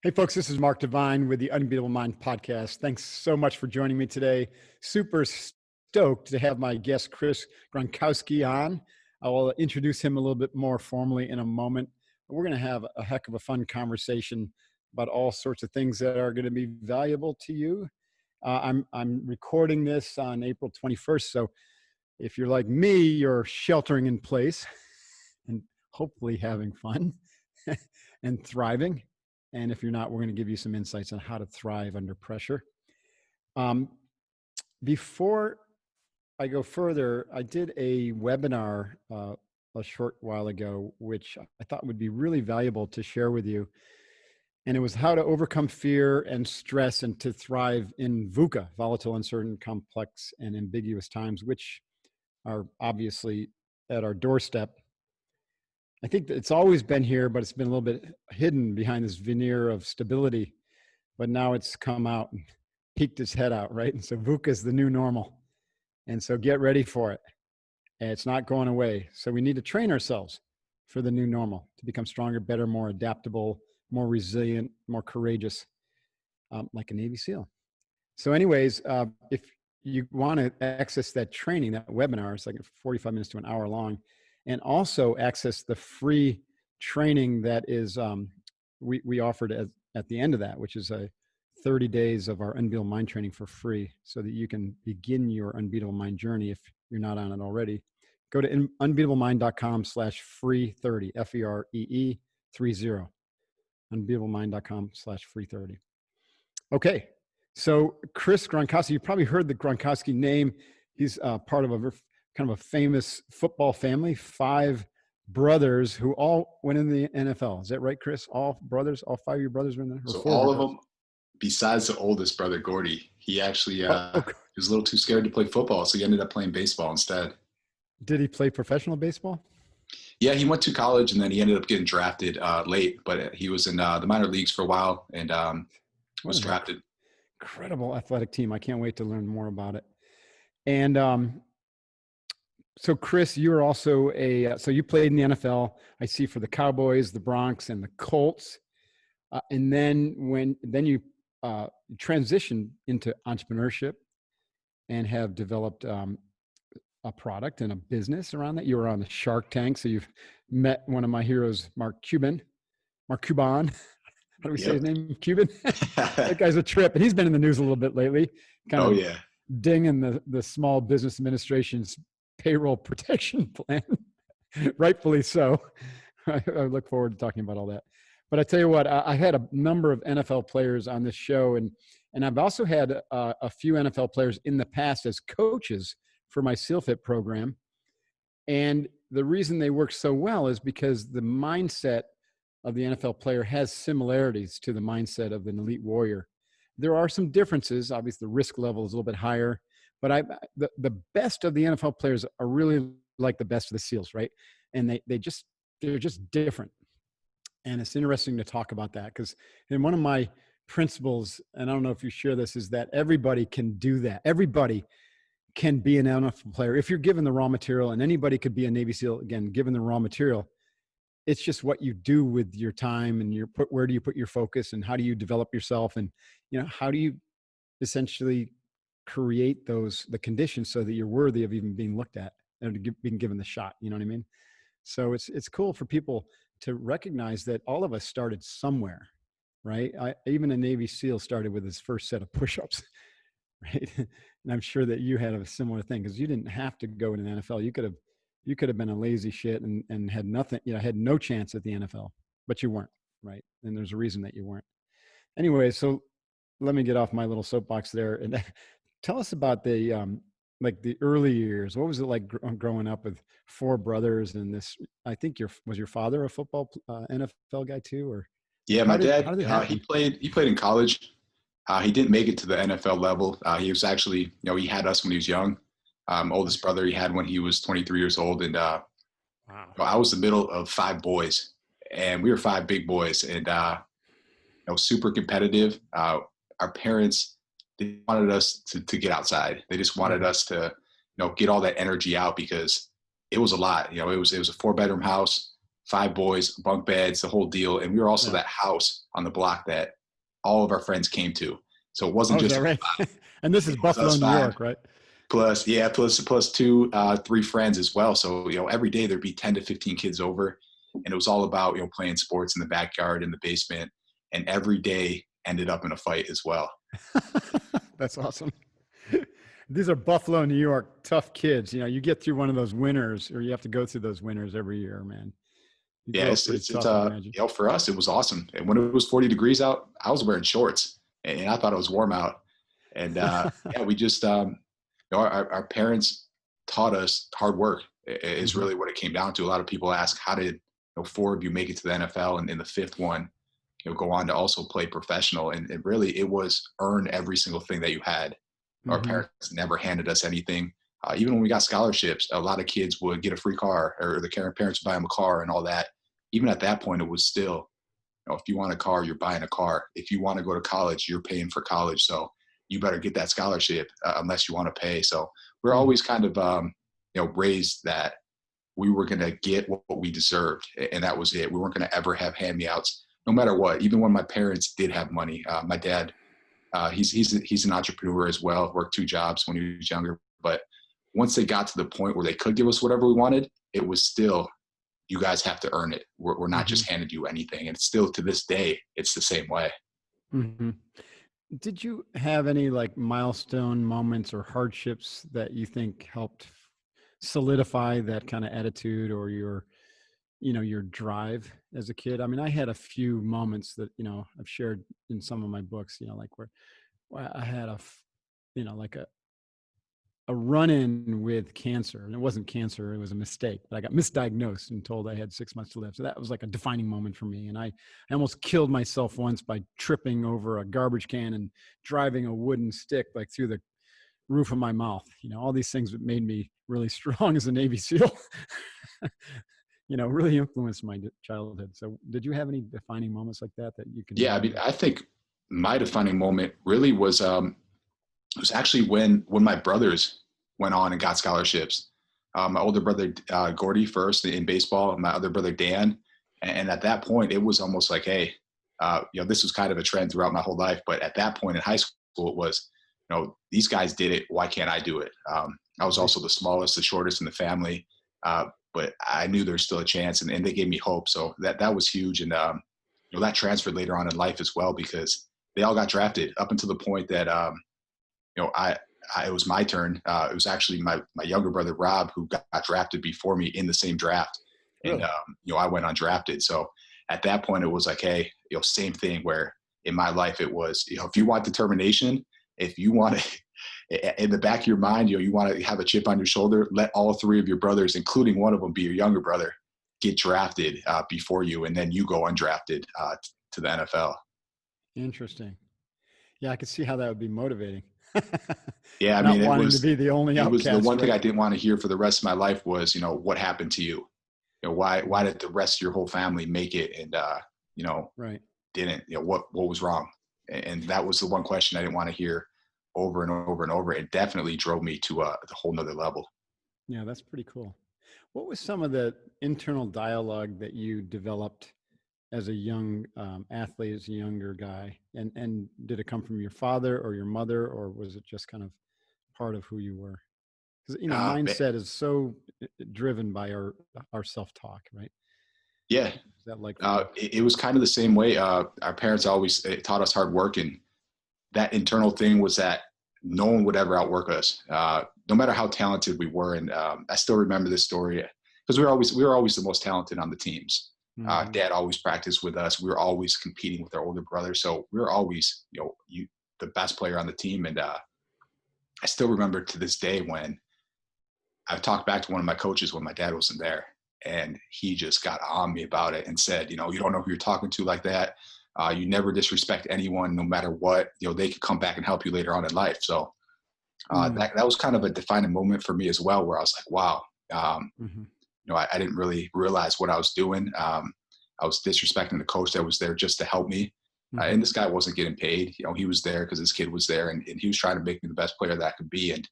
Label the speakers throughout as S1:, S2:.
S1: Hey, folks, this is Mark Devine with the Unbeatable Mind podcast. Thanks so much for joining me today. Super stoked to have my guest, Chris Gronkowski, on. I will introduce him a little bit more formally in a moment. We're going to have a heck of a fun conversation about all sorts of things that are going to be valuable to you. I'm recording this on April 21st, so if you're like me, you're sheltering in place and hopefully having fun and thriving. And if you're not, we're going to give you some insights on how to thrive under pressure. Before I go further, I did a webinar a short while ago, which I thought would be really valuable to share with you. And it was how to overcome fear and stress and to thrive in VUCA, volatile, uncertain, complex, and ambiguous times, which are obviously at our doorstep. I think that it's always been here, but it's been a little bit hidden behind this veneer of stability. But now it's come out and peeked its head out, right? And so VUCA is the new normal. And so get ready for it. And it's not going away. So we need to train ourselves for the new normal to become stronger, better, more adaptable, more resilient, more courageous, like a Navy SEAL. So anyways, if you want to access that training, that webinar, it's like 45 minutes to an hour long, and also access the free training that is we offered at the end of that, which is a 30 days of our Unbeatable Mind training for free, so that you can begin your Unbeatable Mind journey if you're not on it already. Go to unbeatablemind.com/free30, FEREE 30, unbeatablemind.com/free30. Okay, so Chris Gronkowski, you probably heard the Gronkowski name. He's part of a kind of a famous football family, 5 brothers who all went in the NFL. Is that right, Chris? All brothers, all 5 of your brothers were in there?
S2: So all of them, besides the oldest brother, Gordy, he actually
S1: okay.
S2: he was a little too scared to play football, so he ended up playing baseball instead.
S1: Did he play professional baseball?
S2: Yeah, he went to college, and then he ended up getting drafted late, but he was in the minor leagues for a while and was drafted.
S1: Incredible athletic team. I can't wait to learn more about it. And so Chris, you're also so you played in the NFL, I see, for the Cowboys, the Bronx, and the Colts. And then you transitioned into entrepreneurship and have developed a product and a business around that. You were on the Shark Tank. So you've met one of my heroes, Mark Cuban. How do we say his name? Cuban? That guy's a trip. And he's been in the news a little bit lately. Dinging the Small Business Administration's payroll protection plan. Rightfully so. I look forward to talking about all that. But I tell you what, I had a number of NFL players on this show, and I've also had a few NFL players in the past as coaches for my SEALFIT program. And the reason they work so well is because the mindset of the NFL player has similarities to the mindset of an elite warrior. There are some differences. Obviously, the risk level is a little bit higher. But the best of the NFL players are really like the best of the SEALs, right? And they're just different. And it's interesting to talk about that, because in one of my principles, and I don't know if you share this, is that everybody can do that. Everybody can be an NFL player if you're given the raw material, and anybody could be a Navy SEAL, again, given the raw material. It's just what you do with your time, and where do you put your focus, and how do you develop yourself, and how do you essentially create the conditions so that you're worthy of even being looked at and being given the shot. You know what I mean? So it's cool for people to recognize that all of us started somewhere, right? Even a Navy SEAL started with his first set of push-ups, right? And I'm sure that you had a similar thing, because you didn't have to go in the NFL. You could have been a lazy shit and had nothing, had no chance at the NFL, but you weren't, right? And there's a reason that you weren't. Anyway, so let me get off my little soapbox there and tell us about the early years. What was it like growing up with 4 brothers and this? I think was your father a football NFL guy too, or?
S2: Yeah, my dad. He played in college. He didn't make it to the NFL level. He was actually, he had us when he was young. Oldest brother he had when he was 23 years old, and wow. I was the middle of 5 boys, and we were 5 big boys, and super competitive. Our parents, they wanted us to get outside. They just wanted us to, get all that energy out, because it was a lot. It was a 4-bedroom house, 5 boys, bunk beds, the whole deal. And we were also that house on the block that all of our friends came to. So it wasn't just
S1: right. And this is Buffalo, New York, right?
S2: Plus 2, 3 friends as well. So, every day there'd be 10 to 15 kids over, and it was all about, playing sports in the backyard, in the basement, and every day ended up in a fight as well.
S1: That's awesome. These are Buffalo, New York, tough kids. You get through one of those winters, or you have to go through those winters every year, man.
S2: It's for us, it was awesome. And when it was 40 degrees out, I was wearing shorts, and I thought it was warm out. And we just, our parents taught us hard work is really what it came down to. A lot of people ask, how did 4 of you make it to the NFL, and in the 5th one, go on to also play professional? And really, it was earn every single thing that you had. Our parents never handed us anything. Even when we got scholarships, a lot of kids would get a free car, or the parents would buy them a car and all that. Even at that point, it was still, if you want a car, you're buying a car. If you want to go to college, you're paying for college. So you better get that scholarship unless you want to pay. So we're always kind of, raised that we were going to get what we deserved. And that was it. We weren't going to ever have hand-me-outs, no matter what. Even when my parents did have money, my dad, he's an entrepreneur as well, worked 2 jobs when he was younger. But once they got to the point where they could give us whatever we wanted, it was still, you guys have to earn it. We're not just handing you anything. And still to this day, it's the same way.
S1: Mm-hmm. Did you have any milestone moments or hardships that you think helped solidify that kind of attitude or your drive as a kid? I mean, I had a few moments that, I've shared in some of my books, where I had a run-in with cancer, and it wasn't cancer, it was a mistake, but I got misdiagnosed and told I had 6 months to live. So that was a defining moment for me. And I almost killed myself once by tripping over a garbage can and driving a wooden stick through the roof of my mouth. All these things that made me really strong as a Navy SEAL, really influenced my childhood. So did you have any defining moments like that you can?
S2: Yeah. I mean, I think my defining moment really was, it was actually when my brothers went on and got scholarships. My older brother, Gordy, first in baseball, and my other brother, Dan. And at that point, it was almost like, hey, this was kind of a trend throughout my whole life. But at that point in high school, it was, these guys did it. Why can't I do it? I was also the smallest, the shortest in the family. But I knew there's still a chance, and they gave me hope. So that was huge. And, that transferred later on in life as well, because they all got drafted up until the point that, it was my turn. It was actually my younger brother, Rob, who got drafted before me in the same draft. And, I went undrafted. So at that point it was like, hey, same thing where in my life it was, if you want determination, if you want to, in the back of your mind, you want to have a chip on your shoulder, let all 3 of your brothers, including one of them be your younger brother, get drafted before you. And then you go undrafted to the NFL.
S1: Interesting. Yeah. I could see how that would be motivating.
S2: Yeah, I mean,
S1: it was to be the only outcast.
S2: It was the one thing I didn't want to hear for the rest of my life was, what happened to you? Why did the rest of your whole family make it and
S1: right.
S2: didn't? What was wrong? And that was the one question I didn't want to hear over and over and over. It definitely drove me to the whole nother level.
S1: Yeah, that's pretty cool. What was some of the internal dialogue that you developed as a young athlete, as a younger guy? And did it come from your father or your mother, or was it just kind of part of who you were? Because, mindset is so driven by our self-talk, right?
S2: Yeah.
S1: Is that
S2: it was kind of the same way. Our parents always taught us hard work, and that internal thing was that no one would ever outwork us, no matter how talented we were. And I still remember this story because we were always the most talented on the teams. Mm-hmm. Dad always practiced with us. We were always competing with our older brother. So we were always, the best player on the team. And I still remember to this day when I talked back to one of my coaches when my dad wasn't there, and he just got on me about it and said, you don't know who you're talking to like that. You never disrespect anyone, no matter what. They could come back and help you later on in life. So that was kind of a defining moment for me as well, where I was like, wow. I didn't really realize what I was doing. I was disrespecting the coach that was there just to help me. And this guy wasn't getting paid. He was there because his kid was there, and he was trying to make me the best player that I could be. And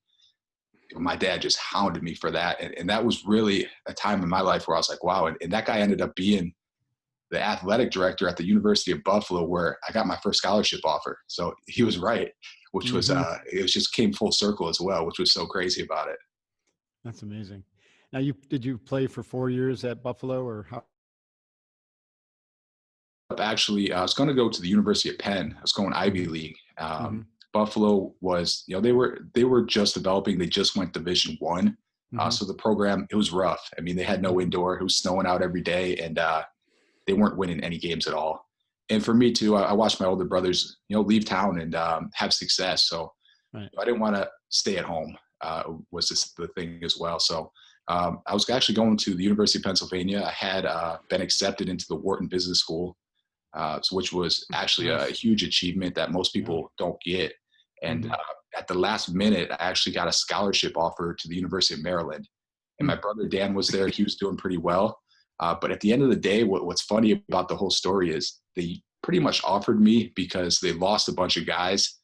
S2: my dad just hounded me for that. And that was really a time in my life where I was like, wow. And that guy ended up being the athletic director at the University of Buffalo, where I got my first scholarship offer. So he was right, which was, it was just came full circle as well, which was so crazy about it.
S1: That's amazing. Now, did you play for 4 years at Buffalo, or how?
S2: Actually, I was going to go to the University of Penn. I was going Ivy League. Buffalo was, they were just developing. They just went Division One. So the program, it was rough. I mean, they had no indoor. It was snowing out every day, and they weren't winning any games at all. And for me too, I watched my older brothers, leave town and have success. So I didn't want to stay at home. Was just the thing as well. So I was actually going to the University of Pennsylvania. I had been accepted into the Wharton Business School, which was actually a huge achievement that most people don't get. And at the last minute, I actually got a scholarship offer to the University of Maryland. And my brother Dan was there. He was doing pretty well. But at the end of the day, what's funny about the whole story is they pretty much offered me because they lost a bunch of guys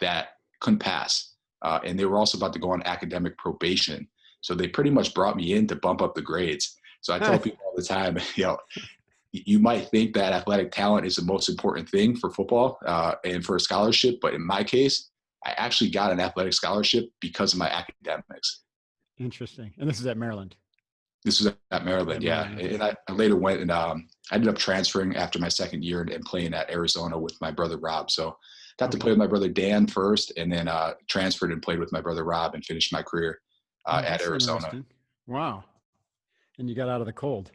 S2: that couldn't pass. And they were also about to go on academic probation. So they pretty much brought me in to bump up the grades. So I tell people all the time, you might think that athletic talent is the most important thing for football and for a scholarship. But in my case, I actually got an athletic scholarship because of my academics.
S1: Interesting. And this is at Maryland.
S2: This was at Maryland, yeah. And I later went and I ended up transferring after my second year and playing at Arizona with my brother Rob. So got to play with my brother Dan first, and then transferred and played with my brother Rob and finished my career at Arizona.
S1: Wow. And you got out of the cold.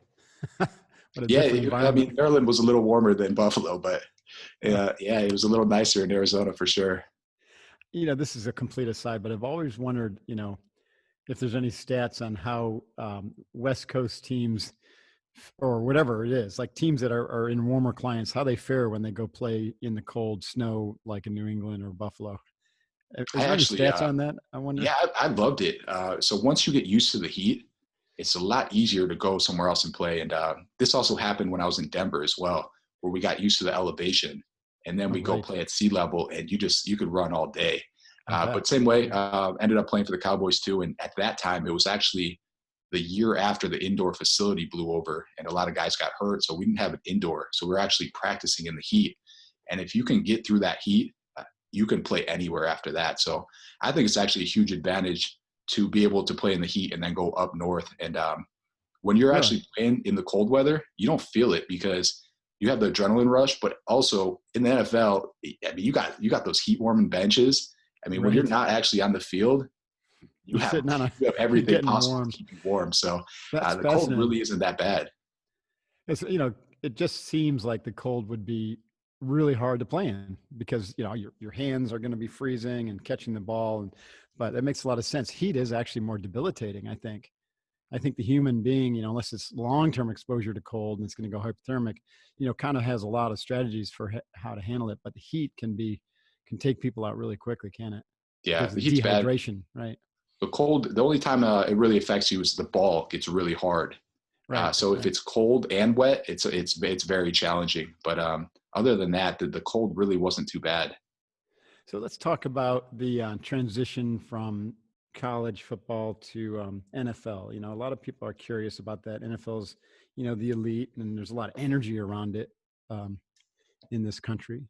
S2: I mean, Maryland was a little warmer than Buffalo, but it was a little nicer in Arizona for sure.
S1: This is a complete aside, but I've always wondered, if there's any stats on how West Coast teams, or whatever it is, like teams that are in warmer climates, how they fare when they go play in the cold snow, like in New England or Buffalo. Is there any stats on that? I wonder.
S2: Yeah, I loved it. So once you get used to the heat, it's a lot easier to go somewhere else and play. And this also happened when I was in Denver as well, where we got used to the elevation, and then we go play at sea level, and you could run all day. But same way, ended up playing for the Cowboys too. And at that time, it was actually the year after the indoor facility blew over and a lot of guys got hurt. So we didn't have an indoor. So we're actually practicing in the heat. And if you can get through that heat, you can play anywhere after that. So I think it's actually a huge advantage to be able to play in the heat and then go up north. And when you're actually playing in the cold weather, you don't feel it because you have the adrenaline rush, but also in the NFL, I mean, you got those heat warming benches. I mean, when you're not actually on the field, you have everything possible to keep you warm. So the cold really isn't that bad.
S1: It's, it just seems like the cold would be really hard to play in because, your hands are going to be freezing and catching the ball. But that makes a lot of sense. Heat is actually more debilitating, I think. I think the human being, unless it's long-term exposure to cold and it's going to go hypothermic, kind of has a lot of strategies for how to handle it. But the heat can take people out really quickly, can it?
S2: Yeah, the heat's
S1: dehydration, bad. Right?
S2: The cold, the only time it really affects you is the ball gets really hard. Right. So if it's cold and wet, it's very challenging. But other than that, the cold really wasn't too bad.
S1: So let's talk about the transition from college football to NFL. A lot of people are curious about that. NFL's, the elite, and there's a lot of energy around it in this country.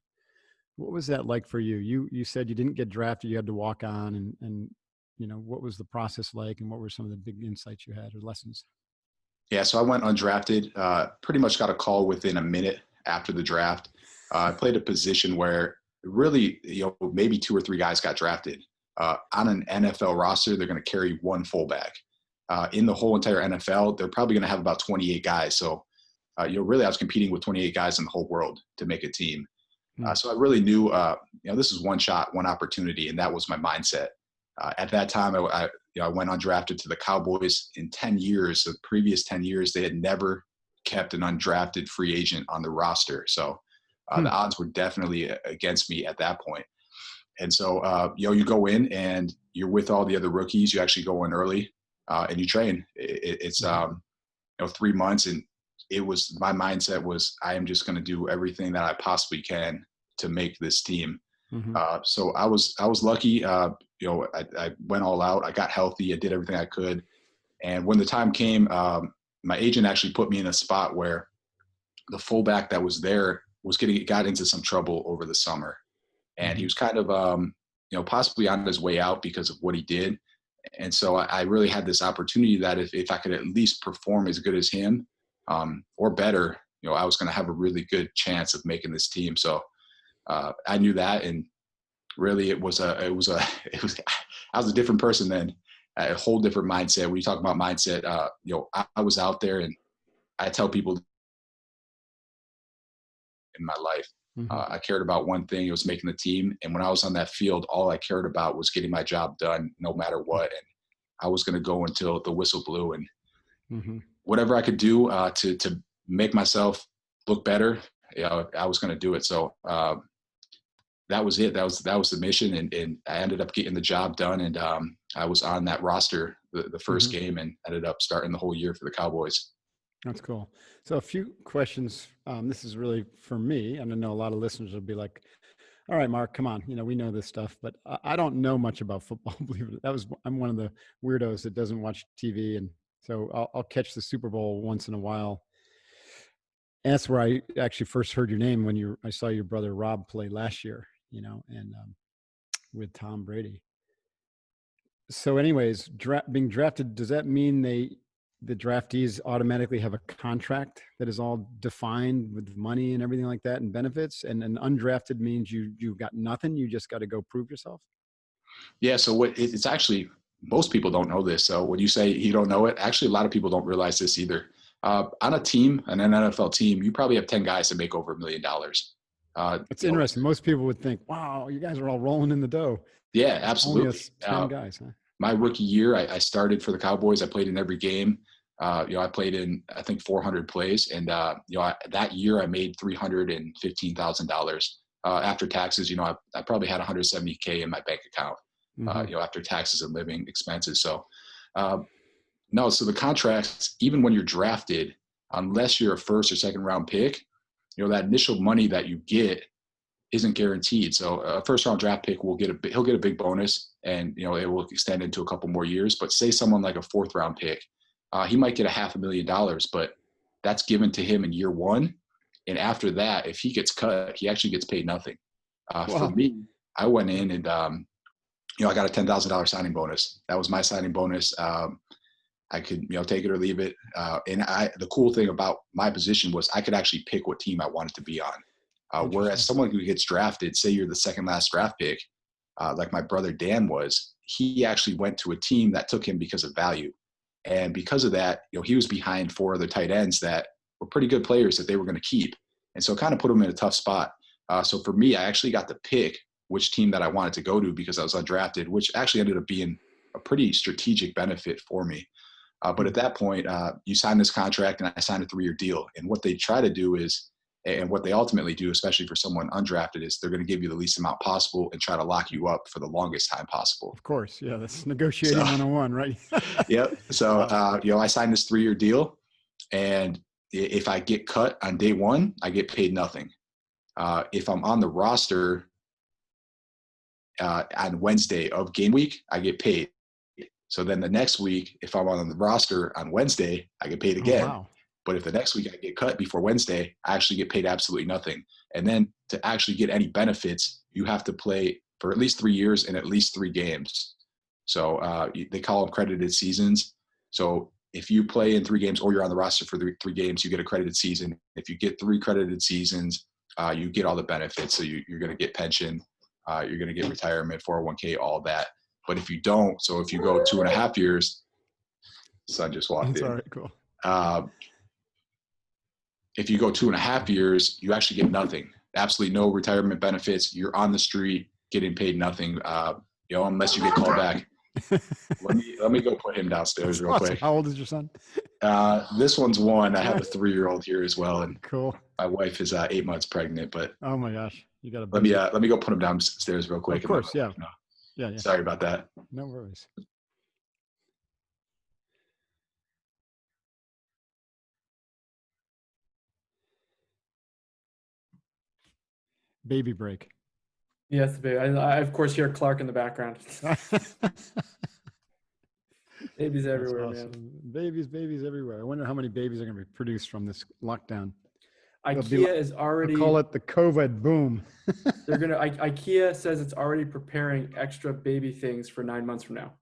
S1: What was that like for you? You said you didn't get drafted, you had to walk on, and what was the process like, and what were some of the big insights you had or lessons?
S2: Yeah, so I went undrafted, pretty much got a call within a minute after the draft. I played a position where really, maybe 2 or 3 guys got drafted. On an NFL roster, they're going to carry one fullback. In the whole entire NFL, they're probably going to have about 28 guys. So, really I was competing with 28 guys in the whole world to make a team. So I really knew, this is one shot, one opportunity, and that was my mindset. At that time, I went undrafted to the Cowboys. In 10 years, the previous 10 years, they had never kept an undrafted free agent on the roster. So the odds were definitely against me at that point. And so, you go in and you're with all the other rookies. You actually go in early and you train. It's 3 months, and my mindset was, I am just going to do everything that I possibly can to make this team. So I was lucky. I went all out. I got healthy. I did everything I could. And when the time came, my agent actually put me in a spot where the fullback that was there got into some trouble over the summer, and he was kind of possibly on his way out because of what he did. And so I really had this opportunity that if I could at least perform as good as him, or better, I was going to have a really good chance of making this team. So I knew that, and really I was a different person then, a whole different mindset. When you talk about mindset, I was out there, and I tell people in my life, I cared about one thing. It was making the team. And when I was on that field, all I cared about was getting my job done no matter what. And I was going to go until the whistle blew, and whatever I could do to make myself look better, I was going to do it. So that was it. That was the mission. And I ended up getting the job done. And I was on that roster the first game, and ended up starting the whole year for the Cowboys.
S1: That's cool. So a few questions. This is really for me, and I know a lot of listeners will be like, all right, Mark, come on. We know this stuff, but I don't know much about football. Believe it. I'm one of the weirdos that doesn't watch TV. And so I'll catch the Super Bowl once in a while. And that's where I actually first heard your name when I saw your brother Rob play last year, and with Tom Brady. So anyways, being drafted, does that mean the draftees automatically have a contract that is all defined with money and everything like that and benefits? And an undrafted means you got nothing. You just got to go prove yourself.
S2: Yeah. So it's actually, most people don't know this. So when you say you don't know it, actually a lot of people don't realize this either. On a team, an NFL team, you probably have 10 guys that make over $1 million.
S1: It's interesting. Most people would think, wow, you guys are all rolling in the dough.
S2: Yeah, absolutely.
S1: Only 10 guys, huh?
S2: My rookie year, I started for the Cowboys. I played in every game. I played in, I think, 400 plays. And, that year I made $315,000 after taxes. I probably had $170K in my bank account, after taxes and living expenses. So, no, so the contracts, even when you're drafted, unless you're a first or second round pick, that initial money that you get isn't guaranteed. So a first round draft pick he'll get a big bonus, and it will extend into a couple more years. But say someone like a fourth round pick, he might get $500,000, but that's given to him in year one. And after that, if he gets cut, he actually gets paid nothing.
S1: Wow.
S2: For me, I went in and I got a $10,000 signing bonus. That was my signing bonus. I could take it or leave it. And the cool thing about my position was I could actually pick what team I wanted to be on. Whereas someone who gets drafted, say you're the second last draft pick, like my brother Dan was, he actually went to a team that took him because of value. And because of that, he was behind 4 other tight ends that were pretty good players that they were going to keep. And so it kind of put him in a tough spot. So for me, I actually got to pick which team that I wanted to go to because I was undrafted, which actually ended up being a pretty strategic benefit for me. But at that point, you sign this contract, and I signed a 3-year deal. And what they try to do is, and what they ultimately do, especially for someone undrafted, is they're going to give you the least amount possible and try to lock you up for the longest time possible.
S1: Of course. Yeah. That's negotiating 101, right?
S2: Yep. So, I signed this 3-year deal, and if I get cut on day one, I get paid nothing. If I'm on the roster on Wednesday of game week, I get paid. So then the next week, if I'm on the roster on Wednesday, I get paid again.
S1: Oh, wow.
S2: But if the next week I get cut before Wednesday, I actually get paid absolutely nothing. And then to actually get any benefits, you have to play for at least 3 years and at least 3 games. So they call them credited seasons. So if you play in 3 games or you're on the roster for 3 games, you get a credited season. If you get 3 credited seasons, you get all the benefits. So you're going to get pension, you're going to get retirement, 401k, all that. But if you don't, so if you go 2.5 years, son just walked in.
S1: All right, cool.
S2: If you go 2.5 years, you actually get nothing. Absolutely no retirement benefits. You're on the street getting paid nothing. Unless you get called back. let me go put him downstairs real quick.
S1: How old is your son?
S2: This one's 1. I have a 3-year-old here as well, and
S1: cool.
S2: My wife is 8 months pregnant. But
S1: oh my gosh, you got to
S2: let me go put him downstairs real quick.
S1: Of course, yeah. Yeah.
S2: Sorry about that.
S1: No worries. Baby break.
S3: Yes, baby. I of course hear Clark in the background. Babies everywhere,
S1: awesome.
S3: man.
S1: Babies everywhere. I wonder how many babies are going to be produced from this lockdown.
S3: IKEA is already,
S1: call it the COVID boom.
S3: IKEA says it's already preparing extra baby things for 9 months from now.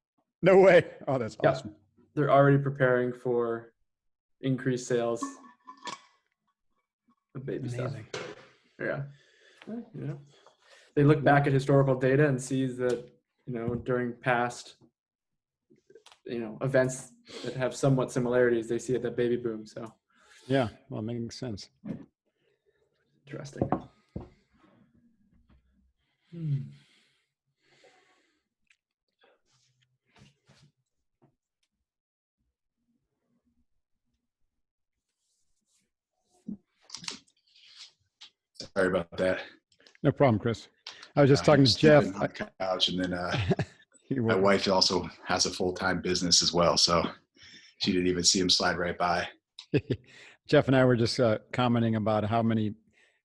S1: No way. Oh, that's awesome.
S3: Yep. They're already preparing for increased sales of baby stuff. Yeah. Yeah. They look back at historical data and sees that, during past, events that have somewhat similarities, they see that baby boom. So
S1: yeah, well, it makes sense.
S3: Interesting.
S2: Sorry about that.
S1: No problem, Chris. I was just talking to Jeff.
S2: On the couch, and then my wife also has a full-time business as well, so she didn't even see him slide right by.
S1: Jeff and I were just commenting about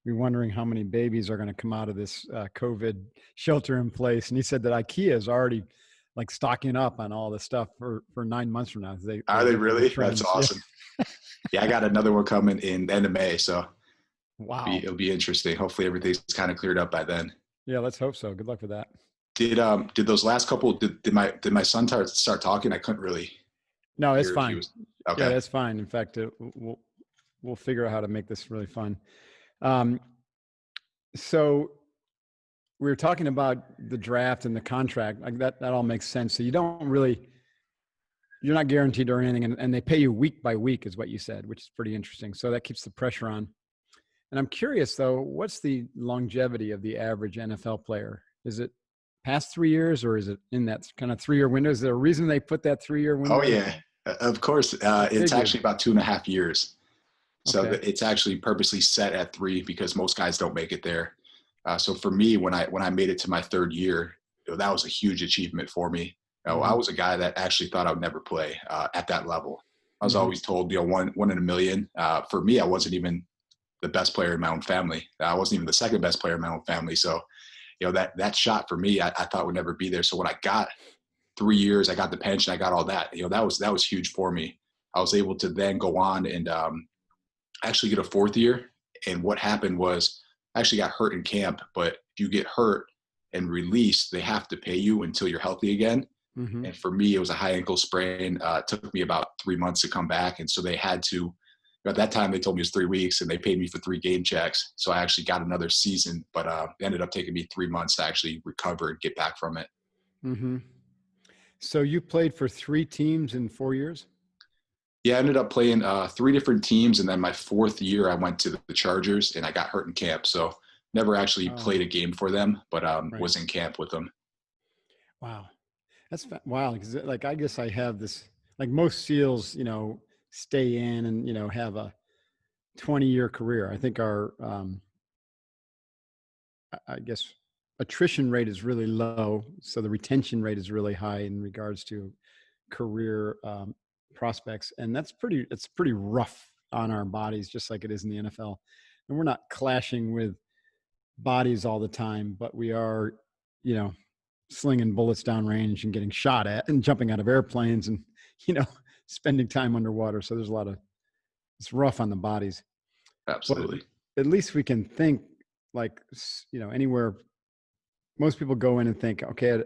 S1: we're wondering how many babies are going to come out of this COVID shelter in place. And he said that IKEA is already like stocking up on all this stuff for 9 months from now.
S2: Are they really? That's awesome. Yeah, I got another one coming in the end of May. So
S1: wow,
S2: it'll be interesting. Hopefully everything's kind of cleared up by then.
S1: Yeah, let's hope so. Good luck with that.
S2: Did those last couple, did my son start talking? I couldn't really.
S1: No, it's fine.
S2: Okay.
S1: Yeah, that's fine. In fact, we'll figure out how to make this really fun. So we were talking about the draft and the contract, like that all makes sense. So you're not guaranteed or anything, and they pay you week by week is what you said, which is pretty interesting. So that keeps the pressure on. And I'm curious though, what's the longevity of the average NFL player? Is it past 3 years, or is it in that kind of 3-year window? Is there a reason they put that 3-year window?
S2: Oh yeah, of course. It's actually about 2.5 years. So it's actually purposely set at 3 because most guys don't make it there. So for me, when I made it to my 3rd year, that was a huge achievement for me. I was a guy that actually thought I would never play at that level. I was always told, one in a million. For me, I wasn't even the best player in my own family. I wasn't even the second best player in my own family. So, that shot for me, I thought would never be there. So when I got 3 years, I got the pension, I got all that. That was huge for me. I was able to then go on and actually get a 4th year. And what happened was I actually got hurt in camp, but if you get hurt and released, they have to pay you until you're healthy again. Mm-hmm. And for me, it was a high ankle sprain. It took me about 3 months to come back. And so they had to, at that time, they told me it was 3 weeks and they paid me for 3 game checks. So I actually got another season, but it ended up taking me 3 months to actually recover and get back from it.
S1: Mm-hmm. So you played for 3 teams in 4 years?
S2: Yeah, I ended up playing 3 different teams. And then my 4th year, I went to the Chargers and I got hurt in camp. So never actually played a game for them, but was in camp with them.
S1: Wow. That's wow. Because like, I guess I have this, like most SEALs, stay in and, have a 20-year career. I think our, I guess attrition rate is really low. So the retention rate is really high in regards to career prospects. And it's pretty rough on our bodies, just like it is in the NFL. And we're not clashing with bodies all the time, but we are, slinging bullets downrange and getting shot at and jumping out of airplanes and, spending time underwater. So there's it's rough on the bodies.
S2: Absolutely.
S1: But at least we can think like, anywhere. Most people go in and think, okay,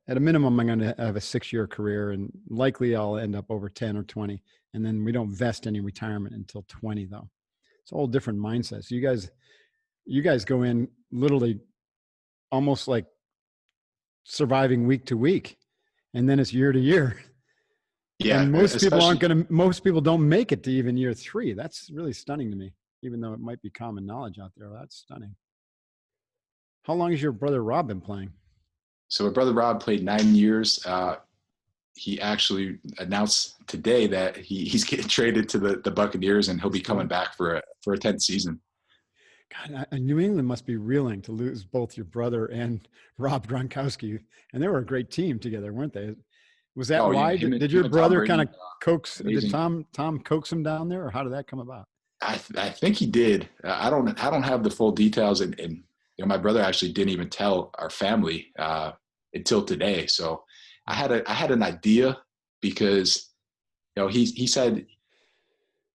S1: at a minimum, I'm going to have a 6-year career and likely I'll end up over 10 or 20. And then we don't vest any retirement until 20 though. It's a whole different mindset. So you guys go in literally almost like surviving week to week, and then it's year to year.
S2: Yeah.
S1: And most people don't make it to even year 3. That's really stunning to me, even though it might be common knowledge out there. That's stunning. How long has your brother Rob been playing?
S2: So my brother Rob played 9 years. He actually announced today that he's getting traded to the Buccaneers, and he'll be coming back for a 10th season.
S1: God, New England must be reeling to lose both your brother and Rob Gronkowski, and they were a great team together, weren't they? Was that why? Yeah, did your brother kind of coax? Amazing. Did Tom coax him down there, or how did that come about?
S2: I think he did. I don't have the full details, and my brother actually didn't even tell our family until today. So I had an idea because, he said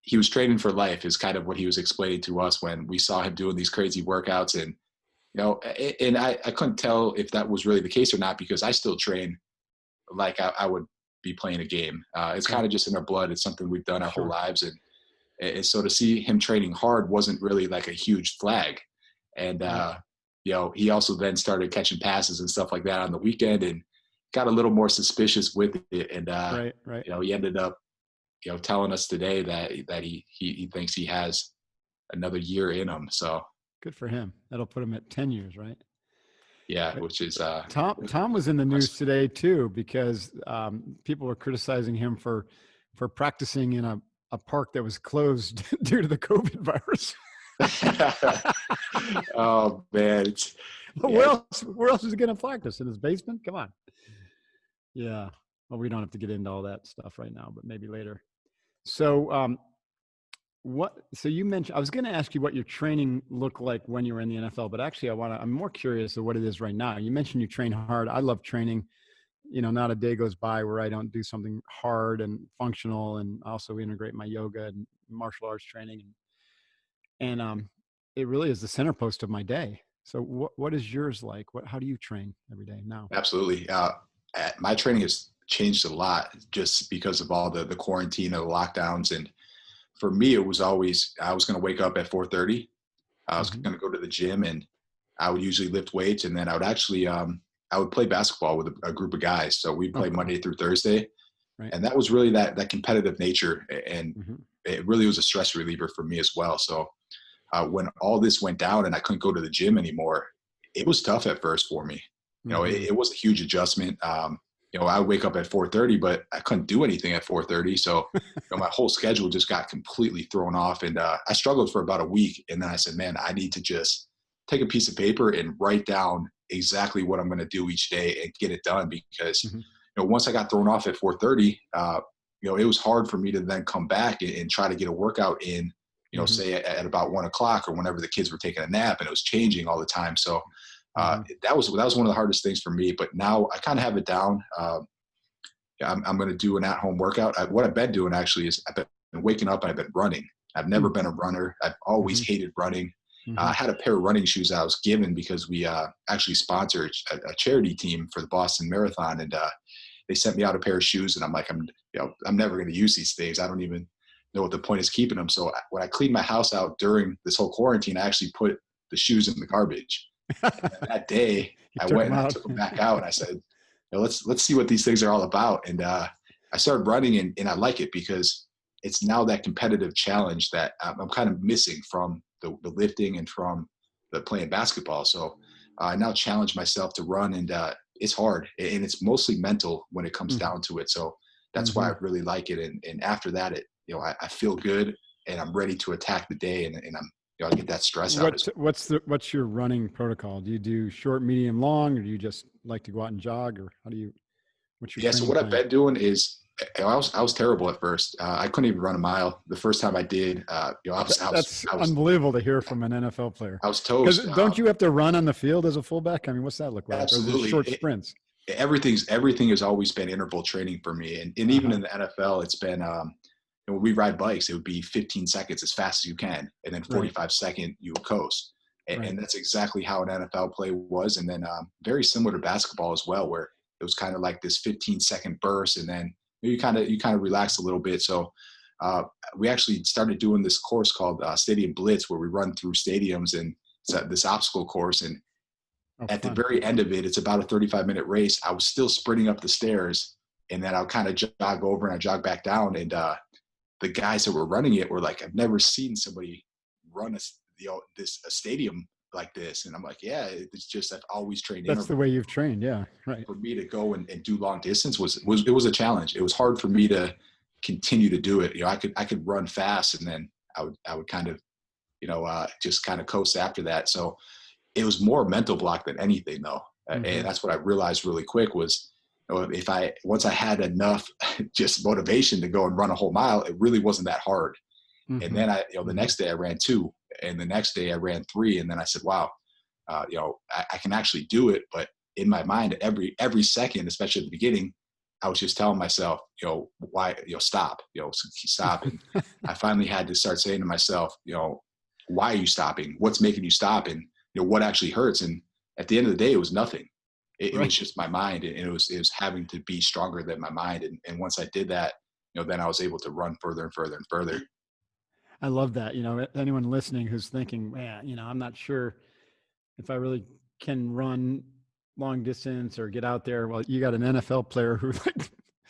S2: he was training for life is kind of what he was explaining to us when we saw him doing these crazy workouts. And, and I couldn't tell if that was really the case or not, because I still train like I would be playing a game. It's kind of just in our blood. It's something we've done our whole lives. And so to see him training hard wasn't really like a huge flag. And, he also then started catching passes and stuff like that on the weekend and got a little more suspicious with it. And, he ended up, telling us today that he thinks he has another year in him. So
S1: good for him. That'll put him at 10 years, right?
S2: Yeah, which is
S1: Tom was in the news today too, because people were criticizing him for practicing in a park that was closed due to the COVID virus.
S2: Oh man,
S1: where else is he going to practice? In his basement? Come on. Yeah. Well, we don't have to get into all that stuff right now, but maybe later. So, so you mentioned, I was going to ask you what your training looked like when you were in the NFL, but actually I'm more curious of what it is right now. You mentioned you train hard. I love training. Not a day goes by where I don't do something hard and functional, and also integrate my yoga and martial arts training. And it really is the center post of my day. So what is yours like? How do you train every day now?
S2: Absolutely. My training has changed a lot just because of all the quarantine and the lockdowns. And for me, it was always, I was going to wake up at 4:30. I was going to go to the gym, and I would usually lift weights. And then I would actually, I would play basketball with a group of guys. So we'd play Monday through Thursday. Right. And that was really that competitive nature. And it really was a stress reliever for me as well. So when all this went down and I couldn't go to the gym anymore, it was tough at first for me. It was a huge adjustment. I would wake up at 4:30, but I couldn't do anything at 4:30. So my whole schedule just got completely thrown off. And I struggled for about a week. And then I said, man, I need to just take a piece of paper and write down exactly what I'm going to do each day and get it done. Because, once I got thrown off at 4:30, it was hard for me to then come back and try to get a workout in, say at about 1 o'clock or whenever the kids were taking a nap, and it was changing all the time. So that was one of the hardest things for me, but now I kind of have it down. I'm going to do an at-home workout. What I've been doing actually is I've been waking up and I've been running. I've never been a runner. I've always hated running. I had a pair of running shoes I was given because we actually sponsored a charity team for the Boston Marathon, and they sent me out a pair of shoes, and I'm like, I'm never going to use these things. I don't even know what the point is keeping them. So when I cleaned my house out during this whole quarantine, I actually put the shoes in the garbage. That day I went and I took them back out, and I said, let's see what these things are all about. And I started running, and I like it because it's now that competitive challenge that I'm kind of missing from the lifting and from the playing basketball. So I now challenge myself to run, and it's hard, and it's mostly mental when it comes down to it. So that's why I really like it. And after that, I feel good, and I'm ready to attack the day, and I'm, I get that stress out.
S1: What's your running protocol? Do you do short, medium, long, or do you just like to go out and jog, or what's your
S2: so what plan? I've been doing is I was terrible at first. I couldn't even run a mile. The first time I did,
S1: that's unbelievable to hear from an NFL player.
S2: I was toast.
S1: Don't you have to run on the field as a fullback? I mean, what's that look like?
S2: Absolutely.
S1: Or is it short sprints?
S2: Everything has always been interval training for me. And even in the NFL, it's been, when we ride bikes, it would be 15 seconds as fast as you can. And then 45-second, you would coast. And that's exactly how an NFL play was. And then very similar to basketball as well, where it was kind of like this 15-second burst. And then you kind of relax a little bit. So we actually started doing this course called Stadium Blitz, where we run through stadiums, and it's this obstacle course. And at the very end of it, it's about a 35-minute race. I was still sprinting up the stairs, and then I'll kind of jog over and I jog back down. And the guys that were running it were like, I've never seen somebody run a stadium like this. And I'm like, yeah, it's just, I've always trained.
S1: That's the way you've trained. Yeah. Right.
S2: For me to go and do long distance was a challenge. It was hard for me to continue to do it. I could run fast, and then I would kind of, just kind of coast after that. So it was more mental block than anything though. And that's what I realized really quick was, once I had enough just motivation to go and run a whole mile, it really wasn't that hard. And then the next day I ran 2, and the next day I ran 3. And then I said, wow, I can actually do it. But in my mind, every second, especially at the beginning, I was just telling myself, why, stop, stop. And I finally had to start saying to myself, why are you stopping? What's making you stop? And, what actually hurts? And at the end of the day, it was nothing. It was just my mind. And it was having to be stronger than my mind. And once I did that, then I was able to run further and further and further.
S1: I love that. Anyone listening who's thinking, man, I'm not sure if I really can run long distance or get out there. Well, you got an NFL player who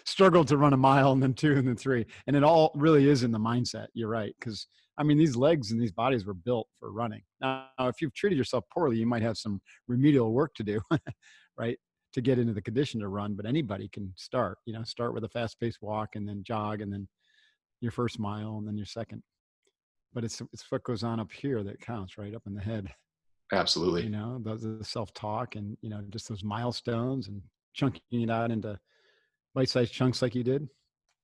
S1: struggled to run a mile and then 2 and then 3. And it all really is in the mindset. You're right. Because these legs and these bodies were built for running. Now, if you've treated yourself poorly, you might have some remedial work to do, right? To get into the condition to run, but anybody can start, start with a fast paced walk and then jog and then your first mile and then your second. But it's what goes on up here that counts, right? Up in the head.
S2: Absolutely.
S1: The self-talk and, just those milestones and chunking it out into bite-sized chunks like you did.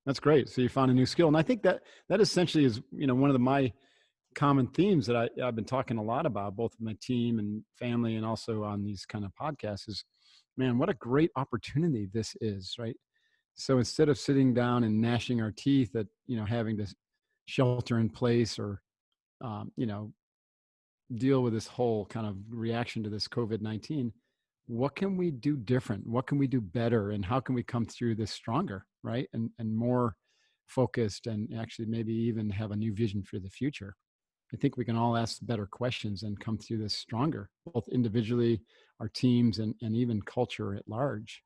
S1: That's great. So you found a new skill. And I think that essentially is, one of my common themes that I've been talking a lot about, both with my team and family and also on these kind of podcasts is, man, what a great opportunity this is, right? So instead of sitting down and gnashing our teeth at, having to shelter in place or, deal with this whole kind of reaction to this COVID-19, what can we do different? What can we do better? And how can we come through this stronger, right? And more focused and actually maybe even have a new vision for the future. I think we can all ask better questions and come through this stronger, both individually, our teams, and even culture at large.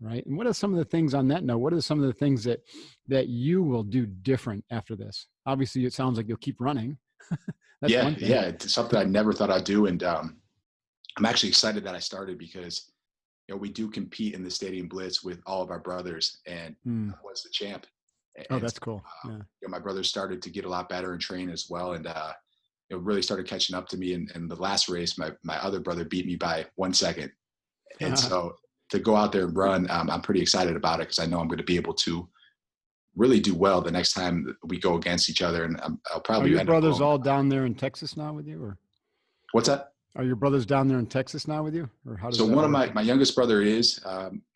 S1: Right. And what are some of the things on that note? What are some of the things that you will do different after this? Obviously, it sounds like you'll keep running.
S2: That's one thing. Yeah. It's something I never thought I'd do. And I'm actually excited that I started because, we do compete in the Stadium Blitz with all of our brothers, and I was the champ.
S1: And, that's cool.
S2: My brothers started to get a lot better and train as well. And, really started catching up to me. And the last race, my other brother beat me by 1 second. And so to go out there and run, I'm pretty excited about it because I know I'm going to be able to really do well the next time we go against each other. And I'll probably.
S1: Are your brothers all down there in Texas now with you, or?
S2: What's that?
S1: Are your brothers down there in Texas now with you, or how does?
S2: So one of my youngest brother is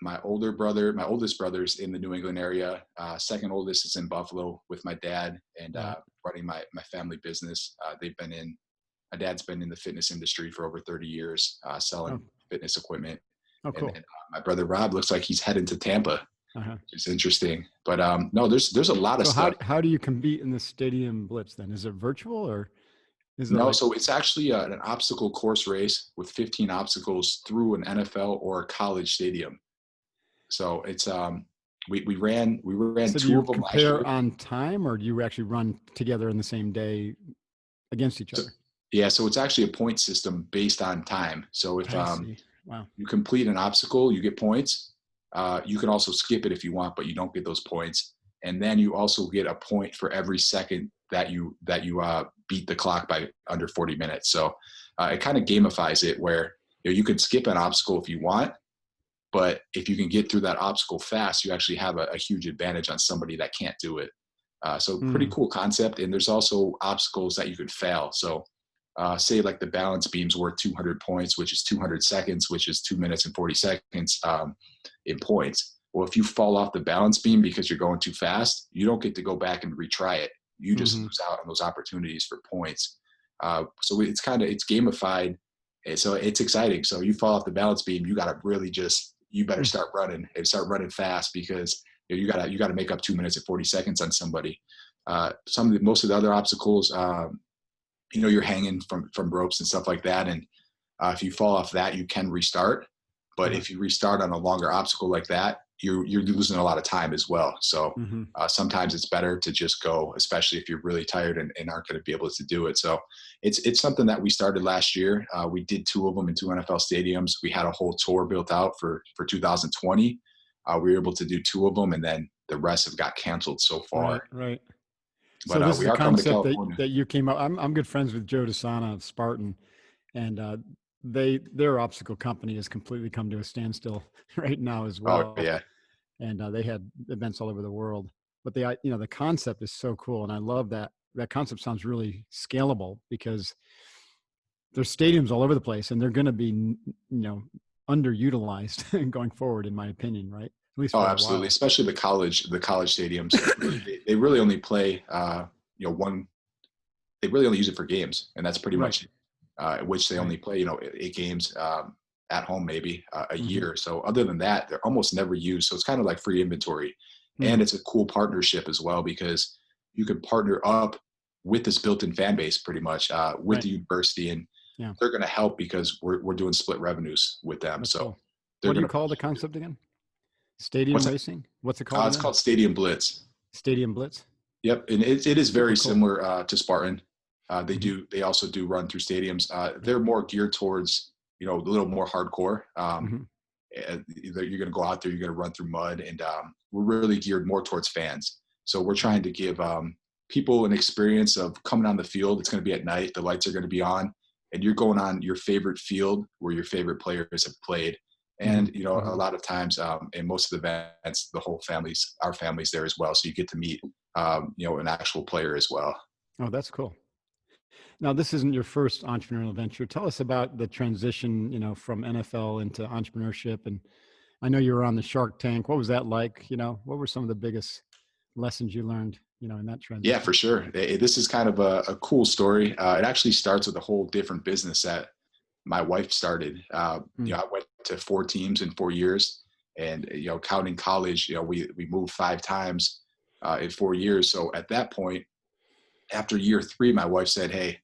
S2: my oldest brother's in the New England area. Second oldest is in Buffalo with my dad and running my family business. My dad's been in the fitness industry for over 30 years, selling fitness equipment.
S1: Oh, cool.
S2: And my brother Rob looks like he's heading to Tampa, which is interesting. But no, there's a lot of stuff.
S1: How do you compete in the Stadium Blitz then? Is it virtual or?
S2: So it's actually an obstacle course race with 15 obstacles through an NFL or a college stadium. So it's we ran
S1: so
S2: 2 of them last year.
S1: Compare on time, or do you actually run together in the same day against each other?
S2: So it's actually a point system based on time. So if
S1: wow,
S2: you complete an obstacle, you get points. You can also skip it if you want, but you don't get those points. And then you also get a point for every second that you beat the clock by under 40 minutes. So it kind of gamifies it where you can skip an obstacle if you want, but if you can get through that obstacle fast, you actually have a huge advantage on somebody that can't do it. So pretty cool concept. And there's also obstacles that you could fail. So say like the balance beam's worth 200 points, which is 200 seconds, which is 2 minutes and 40 seconds in points. Well, if you fall off the balance beam because you're going too fast, you don't get to go back and retry it. You just lose out on those opportunities for points. So it's gamified. So it's exciting. So you fall off the balance beam, you got to really you better start running fast because you got to make up 2 minutes and 40 seconds on somebody. Most of the other obstacles, you're hanging from ropes and stuff like that. And if you fall off that, you can restart. But if you restart on a longer obstacle like that, you're losing a lot of time as well. So sometimes it's better to just go, especially if you're really tired and aren't going to be able to do it. So it's something that we started last year. We did 2 of them in 2 NFL stadiums. We had a whole tour built out for 2020. We were able to do 2 of them, and then the rest have got canceled so far.
S1: Right.
S2: But
S1: so this
S2: we
S1: is
S2: are
S1: a
S2: coming to
S1: concept
S2: California.
S1: that you came up. I'm good friends with Joe DeSana of Spartan, and their obstacle company has completely come to a standstill right now as well.
S2: Oh yeah.
S1: And they had events all over the world, but the concept is so cool. And I love that concept sounds really scalable because there's stadiums all over the place, and they're going to be, underutilized going forward, in my opinion, right? At least for a
S2: absolutely.
S1: while.
S2: Especially the college stadiums. They really only play, they really only use it for games, and that's pretty much which they only play, 8 games at home, maybe a year. So other than that, they're almost never used. So it's kind of like free inventory. And it's a cool partnership as well, because you can partner up with this built-in fan base pretty much with the university, and they're going to help because we're doing split revenues with them.
S1: That's
S2: so
S1: cool. What do you call the concept again? Stadium racing? What's it called?
S2: It's called Stadium Blitz.
S1: Stadium Blitz.
S2: Yep. And it is very similar to Spartan. They also do run through stadiums. They're more geared towards, a little more hardcore. You're going to go out there, you're going to run through mud, and we're really geared more towards fans. So we're trying to give people an experience of coming on the field. It's going to be at night. The lights are going to be on, and you're going on your favorite field where your favorite players have played. And, a lot of times in most of the events, our family's there as well. So you get to meet, an actual player as well.
S1: Oh, that's cool. Now, this isn't your first entrepreneurial venture. Tell us about the transition, from NFL into entrepreneurship. And I know you were on the Shark Tank. What was that like? What were some of the biggest lessons you learned, in that transition?
S2: Yeah, for sure. This is kind of a cool story. It actually starts with a whole different business that my wife started. I went to 4 teams in 4 years, and, counting college, we moved 5 times in 4 years. So at that point, after year 3, my wife said, "Hey,